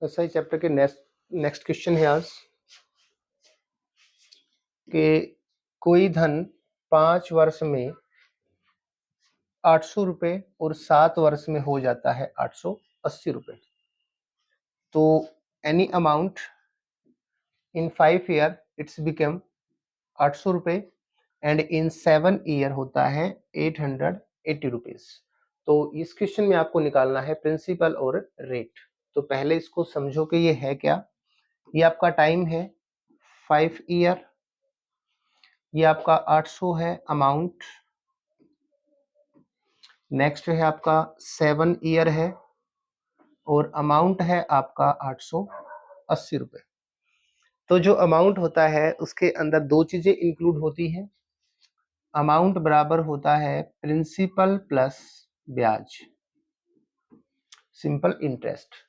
SI chapter के next question है आज कि कोई धन 5 वर्ष में 800 रुपए और 7 वर्ष में हो जाता है 880 रुपए। तो any amount in 5 year it's become 800 रुपए एंड इन 7 ईयर होता है 880 रुपीज। तो इस क्वेश्चन में आपको निकालना है प्रिंसिपल और रेट। तो पहले इसको समझो कि ये है क्या। ये आपका टाइम है 5 ईयर, ये आपका 800 है अमाउंट, नेक्स्ट है आपका 7 ईयर है और अमाउंट है आपका 880 रुपए। तो जो अमाउंट होता है उसके अंदर दो चीजें इंक्लूड होती हैं। अमाउंट बराबर होता है प्रिंसिपल प्लस ब्याज, सिंपल इंटरेस्ट।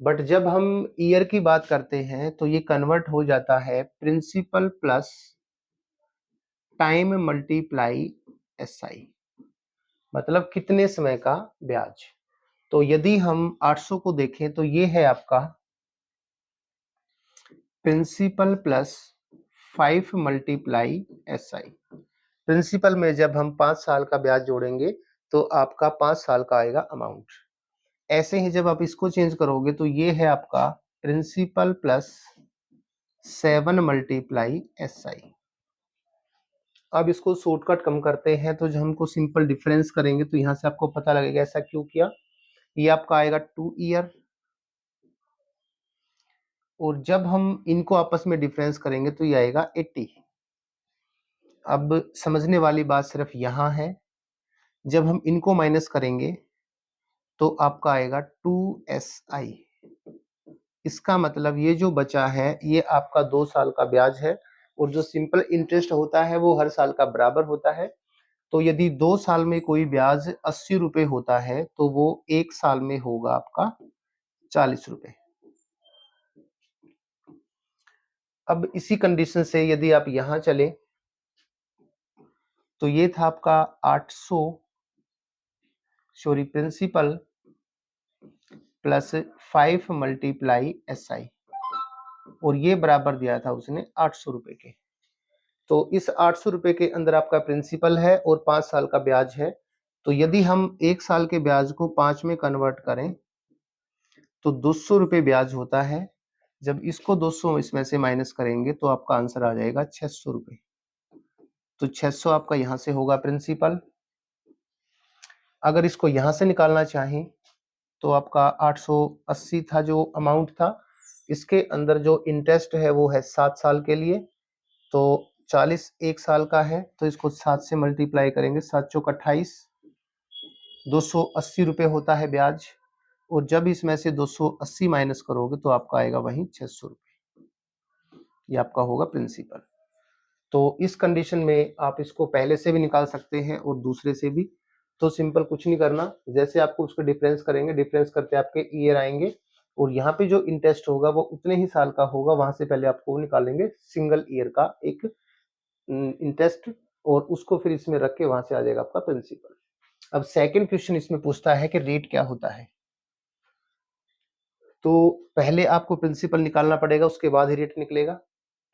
बट जब हम ईयर की बात करते हैं तो ये कन्वर्ट हो जाता है principal plus time multiply SI, मतलब कितने समय का ब्याज। तो यदि हम 800 को देखें तो ये है आपका principal plus 5 multiply SI. Principal में जब हम 5 साल का ब्याज जोड़ेंगे तो आपका 5 साल का आएगा अमाउंट। ऐसे ही जब आप इसको चेंज करोगे तो ये है आपका प्रिंसिपल प्लस 7 मल्टीप्लाई एसआई। अब इसको शॉर्टकट कम करते हैं तो जब हमको सिंपल डिफरेंस करेंगे तो यहाँ से आपको पता लगेगा ऐसा क्यों किया। ये आपका आएगा 2 ईयर और जब हम इनको आपस में डिफरेंस करेंगे तो ये आएगा 80। अब समझने वाली बात सिर्फ यहाँ है, जब हम इनको माइनस करेंगे तो आपका आएगा 2SI। इसका मतलब ये जो बचा है ये आपका 2 साल का ब्याज है और जो सिंपल इंटरेस्ट होता है वो हर साल का बराबर होता है। तो यदि 2 साल में कोई ब्याज 80 रुपए होता है तो वो 1 साल में होगा आपका 40 रुपए। अब इसी कंडीशन से यदि आप यहां चले तो ये था आपका 800 sorry principal plus 5 multiply SI और ये बराबर दिया था उसने 800 रुपए के। तो इस 800 रुपए के अंदर आपका प्रिंसिपल है और 5 साल का ब्याज है। तो यदि हम 1 साल के ब्याज को 5 में कन्वर्ट करें तो 200 रुपए ब्याज होता है। जब इसको 200 इसमें से माइनस करेंगे तो आपका आंसर आ जाएगा 600 रुपए। तो 600 आपका यहां से होगा प्रिंसिपल। अगर इसको यहां से निकालना चाहें तो आपका 880 था जो अमाउंट था, इसके अंदर जो इंटरेस्ट है वो है 7 साल के लिए। तो 40 1 साल का है तो इसको 7 से मल्टीप्लाई करेंगे, 7 चौक 28, 280 रुपए होता है ब्याज और जब इसमें से 280 माइनस करोगे तो आपका आएगा वही 600 रुपए। ये आपका होगा प्रिंसिपल। तो इस कंडीशन में आप इसको पहले से भी निकाल सकते हैं और दूसरे से भी। तो सिंपल कुछ नहीं करना, जैसे आपको उसको डिफरेंस करेंगे, डिफरेंस करते आपके ईयर आएंगे और यहाँ पे जो इंटरेस्ट होगा वो उतने ही साल का होगा, वहां से पहले आपको निकालेंगे सिंगल ईयर का एक इंटरेस्ट और उसको फिर इसमें रख के वहां से आ जाएगा आपका प्रिंसिपल। अब सेकंड क्वेश्चन इसमें पूछता है कि रेट क्या होता है। तो पहले आपको प्रिंसिपल निकालना पड़ेगा उसके बाद ही रेट निकलेगा।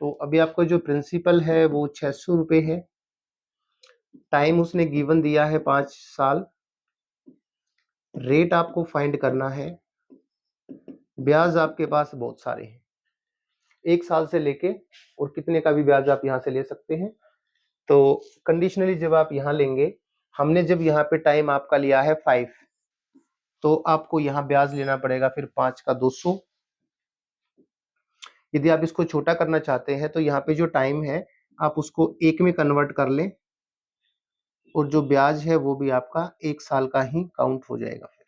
तो अभी आपका जो प्रिंसिपल है वो 600 रुपए है, टाइम उसने गिवन दिया है 5 साल, रेट आपको फाइंड करना है, ब्याज आपके पास बहुत सारे हैं, 1 साल से लेके और कितने का भी ब्याज आप यहाँ से ले सकते हैं। तो कंडीशनली जब आप यहाँ लेंगे, हमने जब यहाँ पे टाइम आपका लिया है 5 तो आपको यहाँ ब्याज लेना पड़ेगा फिर 5 का 200। यदि आप इसको छोटा करना चाहते हैं तो यहाँ पे जो टाइम है आप उसको 1 में कन्वर्ट कर लें और जो ब्याज है वो भी आपका 1 साल का ही काउंट हो जाएगा फिर।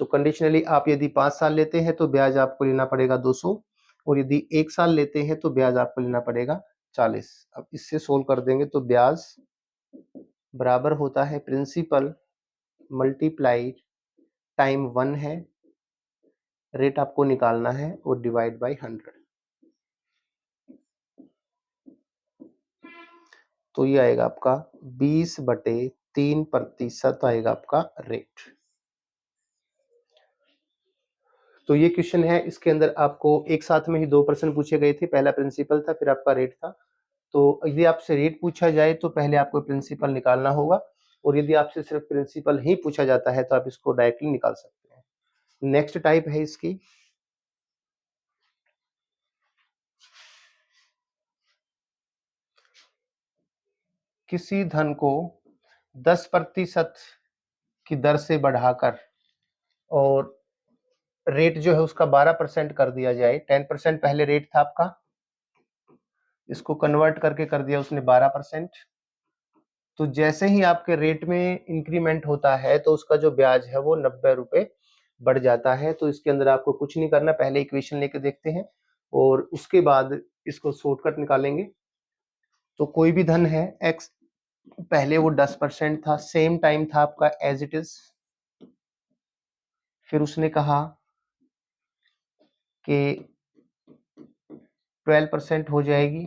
तो कंडीशनली आप यदि 5 साल लेते हैं तो ब्याज आपको लेना पड़ेगा 200 और यदि 1 साल लेते हैं तो ब्याज आपको लेना पड़ेगा 40। अब इससे सोल्व कर देंगे तो ब्याज बराबर होता है प्रिंसिपल मल्टीप्लाई टाइम 1 है, रेट आपको निकालना है और डिवाइड बाय 100। तो ये आएगा आपका 20/3% आएगा आपका रेट। तो ये क्वेश्चन है, इसके अंदर आपको एक साथ में ही 2 प्रश्न पूछे गए थे, पहला प्रिंसिपल था, फिर आपका रेट था। तो यदि आपसे रेट पूछा जाए तो पहले आपको प्रिंसिपल निकालना होगा, और यदि आपसे सिर्फ प्रिंसिपल ही पूछा जाता है तो आप इसको डायरेक्टली निकाल सकते हैं। नेक्स्ट टाइप है इसकी, किसी धन को 10% की दर से बढ़ाकर और रेट जो है उसका 12% कर दिया जाए। 10% पहले रेट था आपका, इसको कन्वर्ट करके कर दिया उसने 12%। तो जैसे ही आपके रेट में इंक्रीमेंट होता है तो उसका जो ब्याज है वो 90 रुपए बढ़ जाता है। तो इसके अंदर आपको कुछ नहीं करना, पहले इक्वेशन लेके देखते हैं और उसके बाद इसको शॉर्टकट निकालेंगे। तो कोई भी धन है x, पहले वो 10% था, सेम टाइम था आपका एज इट इज, फिर उसने कहा कि 12% हो जाएगी,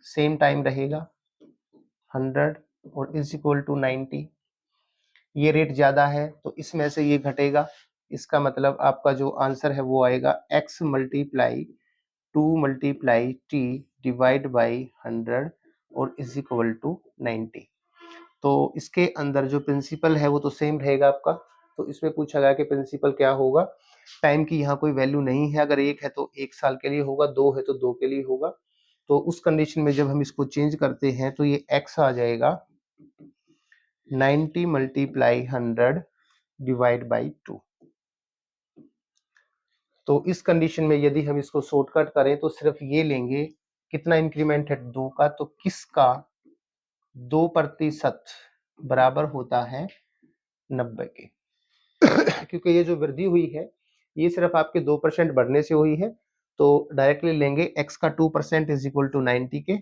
सेम टाइम रहेगा 100 और इज इक्वल टू 90। ये रेट ज्यादा है तो इसमें से ये घटेगा, इसका मतलब आपका जो आंसर है वो आएगा x multiply 2 multiply t divide by 100 और इज इक्वल टू 90। तो इसके अंदर जो प्रिंसिपल है वो तो सेम रहेगा आपका। तो इसमें पूछा गया कि प्रिंसिपल क्या होगा। टाइम की यहाँ कोई वैल्यू नहीं है, अगर 1 है तो 1 साल के लिए होगा, 2 है तो 2 के लिए होगा। तो उस कंडीशन में जब हम इसको चेंज करते हैं तो ये x आ जाएगा 90 मल्टीप्लाई 100 डिवाइड बाई 2। तो इस कंडीशन में यदि हम इसको शॉर्टकट करें तो सिर्फ ये लेंगे, कितना इंक्रीमेंट है 2 का, तो किसका 2% बराबर होता है 90 के। क्योंकि ये जो वृद्धि हुई है ये सिर्फ आपके 2% बढ़ने से हुई है, तो डायरेक्टली लेंगे x का 2% इज इक्वल टू 90 के,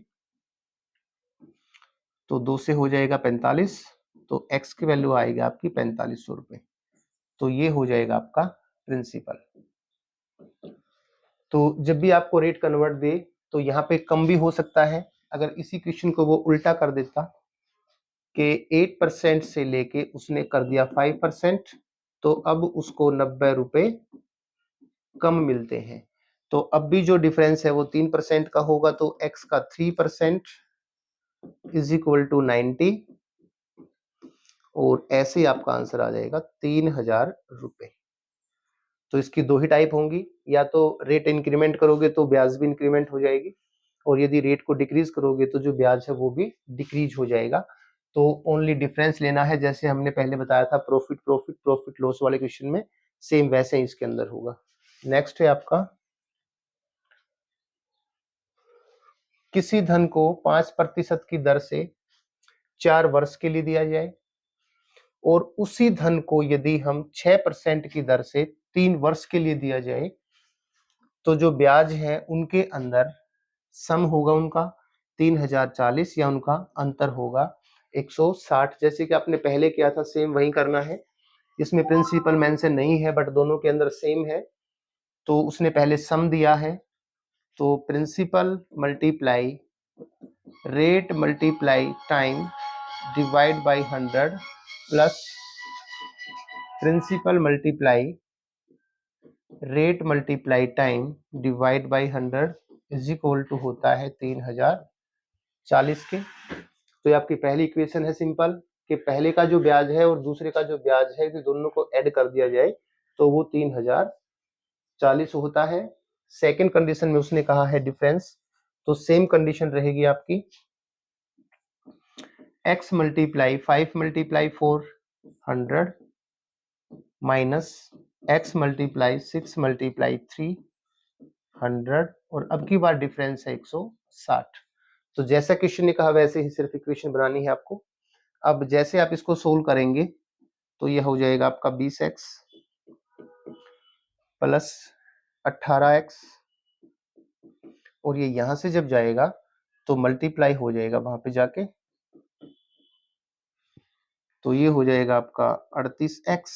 तो 2 से हो जाएगा 45, तो x की वैल्यू आएगी आपकी 4500 रुपए। तो ये हो जाएगा आपका प्रिंसिपल। तो जब भी आपको रेट कन्वर्ट दे तो यहाँ पे कम भी हो सकता है। अगर इसी क्वेश्चन को वो उल्टा कर देता कि 8% से लेके उसने कर दिया 5%, तो अब उसको 90 रुपए कम मिलते हैं। तो अब भी जो डिफरेंस है वो 3% का होगा, तो x का 3% इज इक्वल टू 90, और ऐसे ही आपका आंसर आ जाएगा 3000 रुपए। तो इसकी दो ही टाइप होंगी, या तो रेट इंक्रीमेंट करोगे तो ब्याज भी इंक्रीमेंट हो जाएगी, और यदि रेट को डिक्रीज करोगे तो जो ब्याज है वो भी डिक्रीज हो जाएगा। तो ओनली डिफरेंस लेना है, जैसे हमने पहले बताया था प्रॉफिट प्रॉफिट प्रॉफिट लॉस वाले क्वेश्चन में, सेम वैसे ही इसके अंदर होगा। नेक्स्ट है आपका, किसी धन को 5% की दर से 4 वर्ष के लिए दिया जाए और उसी धन को यदि हम 6% की दर से 3 वर्ष के लिए दिया जाए, तो जो ब्याज है उनके अंदर सम होगा उनका 3040, या उनका अंतर होगा 160। जैसे कि आपने पहले किया था सेम वही करना है, इसमें प्रिंसिपल मेंशन नहीं है बट दोनों के अंदर सेम है। तो उसने पहले सम दिया है, तो principal multiply rate multiply time divide by 100 plus principal multiply rate multiply time divide by 100 is equal to होता है 3040 के। तो ये आपकी पहली इक्वेशन है सिंपल, कि पहले का जो ब्याज है और दूसरे का जो ब्याज है, कि दोनों को ऐड कर दिया जाए तो वो 3040 होता है। सेकंड कंडीशन में उसने कहा है डिफरेंस, तो सेम कंडीशन रहेगी आपकी, x multiply 5 multiply 400 minus x multiply 6 multiply 300, और अब की बार डिफरेंस है 160। तो जैसा क्वेश्चन ने कहा वैसे ही सिर्फ इक्वेशन बनानी है आपको। अब जैसे आप इसको सोल्व करेंगे तो यह हो जाएगा आपका 20x प्लस 18x, और ये यहां से जब जाएगा तो मल्टीप्लाई हो जाएगा वहां पे जाके, तो ये हो जाएगा आपका 38x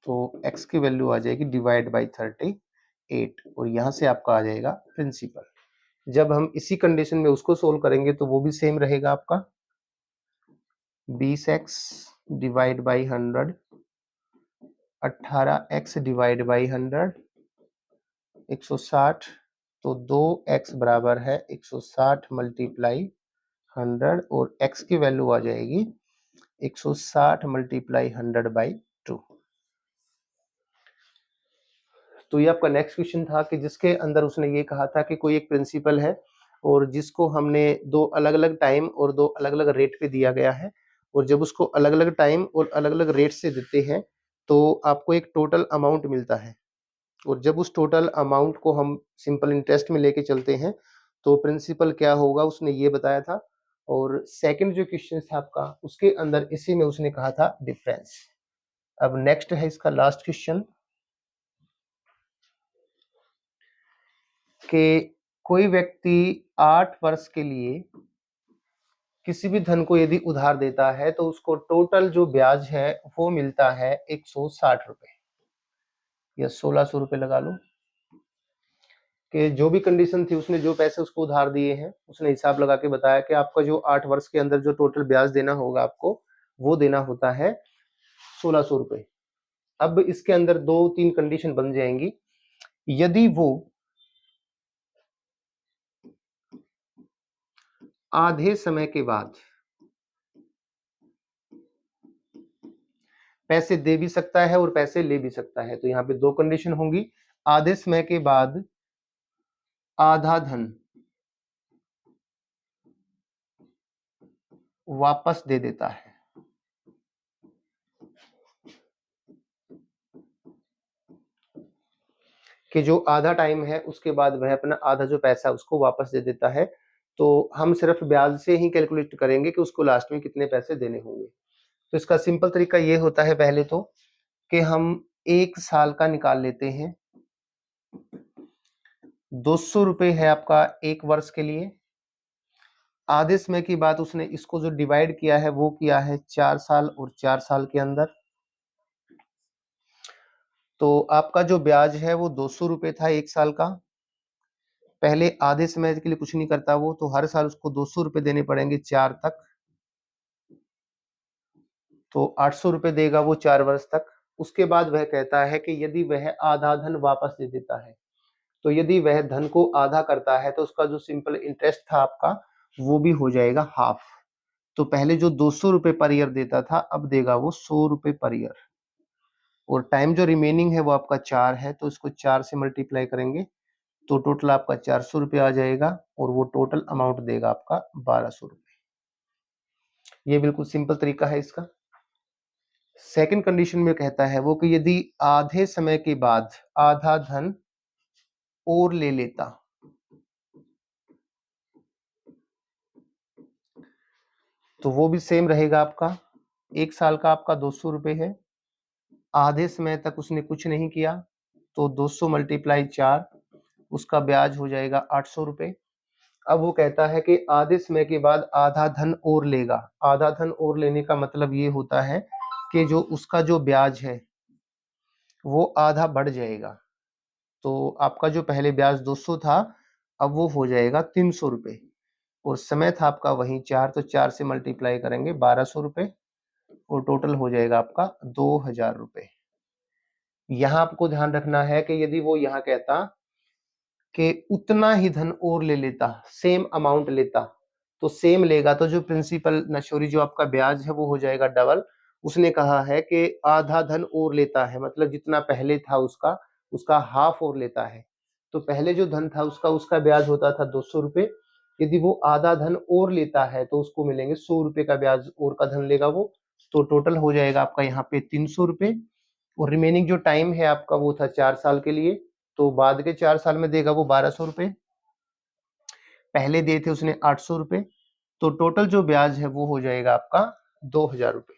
तो x की वैल्यू आ जाएगी डिवाइड बाई 38, और यहां से आपका आ जाएगा प्रिंसिपल। जब हम इसी कंडीशन में उसको सोल्व करेंगे तो वो भी सेम रहेगा आपका 20x divide by 100, 18x divide by 100, 160। तो 2x बराबर है 160 मल्टीप्लाई 100 और x की वैल्यू आ जाएगी 160 मल्टीप्लाई 100 बाई 2। तो ये आपका नेक्स्ट क्वेश्चन था कि जिसके अंदर उसने ये कहा था कि कोई एक प्रिंसिपल है और जिसको हमने दो अलग अलग टाइम और दो अलग अलग रेट पे दिया गया है, और जब उसको अलग अलग टाइम और अलग अलग रेट से देते हैं तो आपको एक टोटल अमाउंट मिलता है, और जब उस टोटल अमाउंट को हम सिंपल इंटरेस्ट में लेके चलते हैं तो प्रिंसिपल क्या होगा उसने ये बताया था। और सेकंड जो क्वेश्चन था आपका उसके अंदर इसी में उसने कहा था डिफरेंस। अब नेक्स्ट है इसका लास्ट क्वेश्चन कि कोई व्यक्ति 8 वर्ष के लिए किसी भी धन को यदि उधार देता है तो उसको टोटल जो ब्याज है वो मिलता है 160 रुपए या 1600 रुपए लगा लो, कि जो भी कंडीशन थी उसने जो पैसे उसको उधार दिए हैं उसने हिसाब लगा के बताया कि आपका जो 8 वर्ष के अंदर जो टोटल ब्याज देना होगा आपको वो देना होता है 1600 रुपए। अब इसके अंदर 2-3 कंडीशन बन जाएंगी। यदि वो आधे समय के बाद पैसे दे भी सकता है और पैसे ले भी सकता है, तो यहाँ पे 2 कंडीशन होंगी। आधे समय के बाद आधा धन वापस दे देता है, कि जो आधा टाइम है उसके बाद वह अपना आधा जो पैसा उसको वापस दे देता है। तो हम सिर्फ ब्याज से ही कैलकुलेट करेंगे कि उसको लास्ट में कितने पैसे देने होंगे। तो इसका सिंपल तरीका ये होता है पहले तो कि हम 1 साल का निकाल लेते हैं। 200 रुपए है आपका 1 वर्ष के लिए। आधे समय की बात उसने इसको जो डिवाइड किया है वो किया है 4 साल और 4 साल के अंदर। तो आपका जो ब्याज है वो 200 रुपए था 1 साल का। पहले आधे समय के लिए कुछ नहीं करता वो, तो हर साल उसको 200 रुपए देने पड़ेंगे 4 तक, तो 800 रुपए देगा वो 4 वर्ष तक। उसके बाद वह कहता है कि यदि वह आधा धन वापस दे देता है, तो यदि वह धन को आधा करता है तो उसका जो सिंपल इंटरेस्ट था आपका वो भी हो जाएगा हाफ। तो पहले जो 200 रुपए पर ईयर देता था अब देगा वो 100 रुपए पर ईयर, और टाइम जो रिमेनिंग है वो आपका 4 है, तो इसको 4 से मल्टीप्लाई करेंगे तो टोटल आपका 400 रुपये आ जाएगा, और वो टोटल अमाउंट देगा आपका 1200 रुपये। ये बिल्कुल सिंपल तरीका है इसका। सेकंड कंडीशन में कहता है वो कि यदि आधे समय के बाद आधा धन और ले लेता, तो वो भी सेम रहेगा आपका। 1 साल का आपका 200 रुपये है, आधे समय तक उसने कुछ नहीं किया तो 200 मल्टीप्लाई 4, उसका ब्याज हो जाएगा 800 रुपये। अब वो कहता है कि आधे समय के बाद आधा धन और लेगा। आधा धन और लेने का मतलब ये होता है कि जो उसका जो ब्याज है वो आधा बढ़ जाएगा। तो आपका जो पहले ब्याज 200 था अब वो हो जाएगा 300 रुपये, और समय था आपका वही 4, तो 4 से मल्टीप्लाई करेंगे 1200 रुपये, और टोटल हो जाएगा आपका 2000 रुपये। यहाँ आपको ध्यान रखना है कि यदि वो यहाँ कहता कि उतना ही धन और ले लेता, सेम अमाउंट लेता, तो सेम लेगा तो जो प्रिंसिपल नशोरी जो आपका ब्याज है वो हो जाएगा डबल। उसने कहा है कि आधा धन और लेता है मतलब जितना पहले था उसका हाफ और लेता है। तो पहले जो धन था उसका ब्याज होता था 200 रुपये, यदि वो आधा धन और लेता है तो उसको मिलेंगे 100 रुपये का ब्याज और का धन लेगा वो, तो टोटल हो जाएगा आपका यहाँ पे 300 रुपये। और रिमेनिंग जो टाइम है आपका वो था 4 साल के लिए, तो बाद के 4 साल में देगा वो 1200 रुपये, पहले दिए थे उसने 800 रुपये, तो टोटल जो ब्याज है वो हो जाएगा आपका 2000 रुपये।